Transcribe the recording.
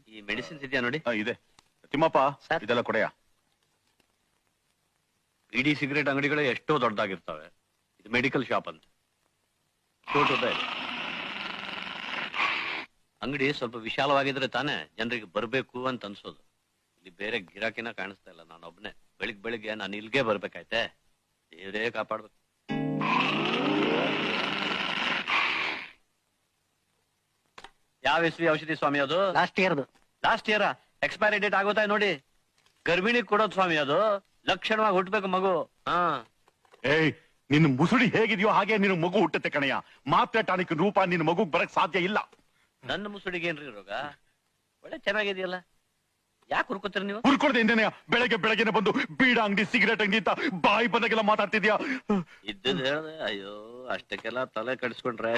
ಈ ಮೆಡಿಸಿನ್ಸ್ ಇದೆಯಾ ನೋಡಿ. ಇದೆ. ತಿಮ್ಮಪ್ಪ ಇದೆಲ್ಲ ಕೊಡೆಯ. ಇಡೀ ಸಿಗರೇಟ್ ಅಂಗಡಿಗಳೇ ಎಷ್ಟೋ ದೊಡ್ಡದಾಗಿರ್ತವೆ. ಇದು ಮೆಡಿಕಲ್ ಶಾಪ್ ಅಂತ ಚೋಟದ ಅಂಗಡಿ ಸ್ವಲ್ಪ ವಿಶಾಲವಾಗಿದ್ರೆ ತಾನೇ ಜನರಿಗೆ ಬರ್ಬೇಕು ಅಂತ ಅನ್ಸೋದು. ಇಲ್ಲಿ ಬೇರೆ ಗಿರಾಕಿನ ಕಾಣಿಸ್ತಾ ಇಲ್ಲ. ನಾನು ಒಬ್ನೇ ಬೆಳಿಗ್ಗೆ ನಾನು ಇಲ್ಗೆ ಬರ್ಬೇಕಾಯ್ತೆ. ದೇವರೇ ಕಾಪಾಡ್ಬೇಕು. ಯಾವ ಇಸ್ವಿ ಔಷಧಿ ಸ್ವಾಮಿ ಅದು? ಲಾಸ್ಟ್ ಇಯರ್ ಎಕ್ಸ್ಪೈರಿ ಡೇಟ್ ಆಗೋತಾ ನೋಡಿ. ಗರ್ಭಿಣಿ ಕೊಡೋದು ಸ್ವಾಮಿ ಅದು. ಲಕ್ಷಣವಾಗಿ ಹುಟ್ಟಬೇಕು ಮಗು. ಏಯ್, ನಿನ್ನ ಮುಸುಡಿ ಹೇಗಿದೆಯೋ ಹಾಗೆ ನಿನ್ನ ಮಗು ಹುಟ್ಟುತ್ತೆ ಕಣಯ್ಯ. ಮಾತ್ರೆ ಟಾನಿಕ್ ರೂಪ ನಿನ್ನ ಮಗು ಬರಕ್ ಸಾಧ್ಯ ಇಲ್ಲ. ನನ್ನ ಮುಸುಡಿಗೆ ಏನ್ರಿ ರೋಗ? ಒಳ್ಳೆ ಚೆನ್ನಾಗಿದೆಯಲ್ಲ, ಯಾಕೆ ಹುರ್ಕೋತೀರ ನೀವು? ಹುರ್ಕೊಳ್ದೆ ಇಂದೇನೆಯ ಬೆಳಗ್ಗೆನೆ ಬಂದು ಬೀಡ ಅಂಗಡಿ ಸಿಗರೇಟ್ ಅಂಗಡಿ ಅಂತ ಬಾಯಿ ಬಂದಾಗೆಲ್ಲ ಮಾತಾಡ್ತಿದ್ಯಾ? ಇದ್ದದ್ ಹೇಳ್ದೆ. ಅಯ್ಯೋ, ಅಷ್ಟಕ್ಕೆಲ್ಲ ತಲೆ ಕಡಿಸ್ಕೊಂಡ್ರೆ